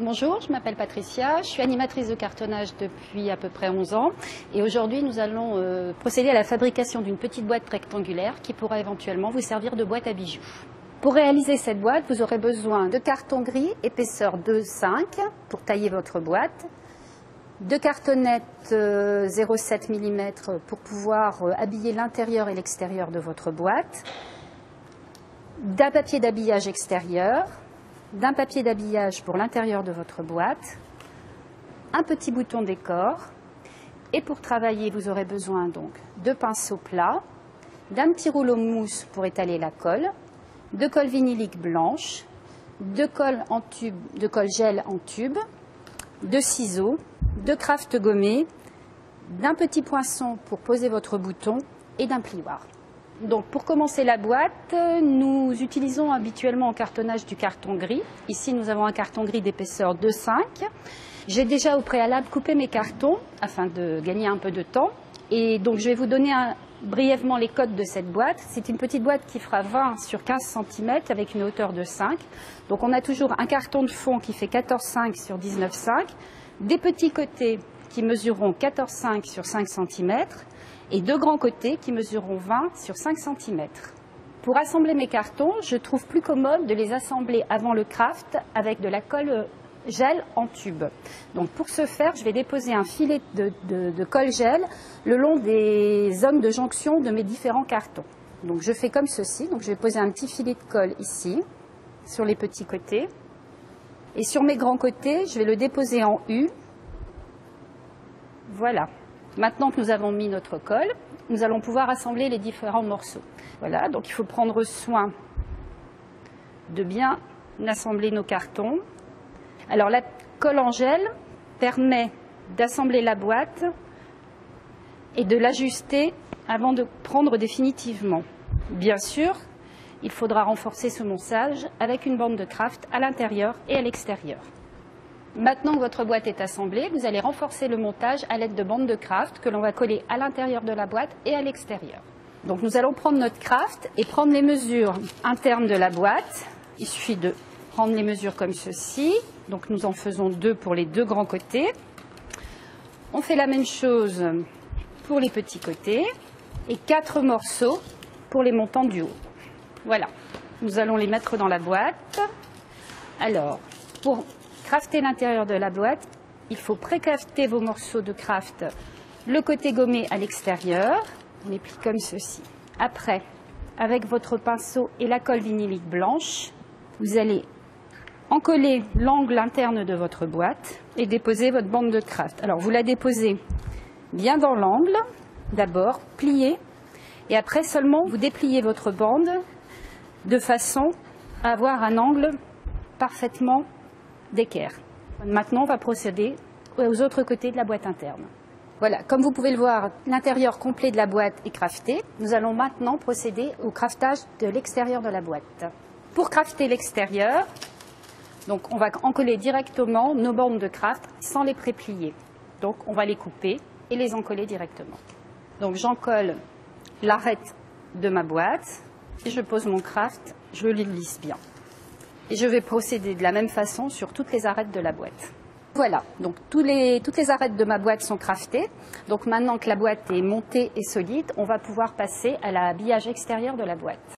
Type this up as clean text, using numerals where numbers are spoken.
Bonjour, je m'appelle Patricia, je suis animatrice de cartonnage depuis à peu près 11 ans et aujourd'hui nous allons procéder à la fabrication d'une petite boîte rectangulaire qui pourra éventuellement vous servir de boîte à bijoux. Pour réaliser cette boîte, vous aurez besoin de carton gris épaisseur 2,5 pour tailler votre boîte, de cartonnettes 0,7 mm pour pouvoir habiller l'intérieur et l'extérieur de votre boîte, d'un papier d'habillage extérieur, d'un papier d'habillage pour l'intérieur de votre boîte, un petit bouton décor et pour travailler vous aurez besoin donc de pinceaux plats, d'un petit rouleau mousse pour étaler la colle, de colle vinylique blanche, de colle en tube, de colle gel en tube, de ciseaux, de craft gommé, d'un petit poinçon pour poser votre bouton et d'un plioir. Donc pour commencer la boîte, nous utilisons habituellement en cartonnage du carton gris. Ici nous avons un carton gris d'épaisseur 2,5. J'ai déjà au préalable coupé mes cartons afin de gagner un peu de temps. Et donc je vais vous donner brièvement les codes de cette boîte. C'est une petite boîte qui fera 20 sur 15 cm avec une hauteur de 5. Donc on a toujours un carton de fond qui fait 14,5 sur 19,5. Des petits côtés qui mesureront 14,5 sur 5 cm. Et deux grands côtés qui mesureront 20 sur 5 cm. Pour assembler mes cartons, je trouve plus commode de les assembler avant le craft avec de la colle gel en tube. Donc pour ce faire, je vais déposer un filet de colle gel le long des zones de jonction de mes différents cartons. Donc je fais comme ceci. Donc je vais poser un petit filet de colle ici, sur les petits côtés. Et sur mes grands côtés, je vais le déposer en U. Voilà. Maintenant que nous avons mis notre colle, nous allons pouvoir assembler les différents morceaux. Voilà, donc il faut prendre soin de bien assembler nos cartons. Alors la colle en gel permet d'assembler la boîte et de l'ajuster avant de prendre définitivement. Bien sûr, il faudra renforcer ce montage avec une bande de craft à l'intérieur et à l'extérieur. Maintenant que votre boîte est assemblée, vous allez renforcer le montage à l'aide de bandes de craft que l'on va coller à l'intérieur de la boîte et à l'extérieur. Donc nous allons prendre notre craft et prendre les mesures internes de la boîte. Il suffit de prendre les mesures comme ceci. Donc nous en faisons 2 pour les 2 grands côtés. On fait la même chose pour les petits côtés et 4 morceaux pour les montants du haut. Voilà, nous allons les mettre dans la boîte. Alors, pour crafter l'intérieur de la boîte, il faut pré-crafter vos morceaux de craft, le côté gommé à l'extérieur, on les plie comme ceci. Après, avec votre pinceau et la colle vinylique blanche, vous allez encoller l'angle interne de votre boîte et déposer votre bande de craft. Alors vous la déposez bien dans l'angle, d'abord, pliez, et après seulement vous dépliez votre bande de façon à avoir un angle parfaitement d'équerre. Maintenant, on va procéder aux autres côtés de la boîte interne. Voilà, comme vous pouvez le voir, l'intérieur complet de la boîte est crafté. Nous allons maintenant procéder au craftage de l'extérieur de la boîte. Pour crafter l'extérieur, donc on va encoller directement nos bandes de craft sans les préplier. Donc on va les couper et les encoller directement. Donc j'encolle l'arête de ma boîte et je pose mon craft, je le lisse bien. Et je vais procéder de la même façon sur toutes les arêtes de la boîte. Voilà, donc toutes les arêtes de ma boîte sont craftées. Donc maintenant que la boîte est montée et solide, on va pouvoir passer à l'habillage extérieur de la boîte.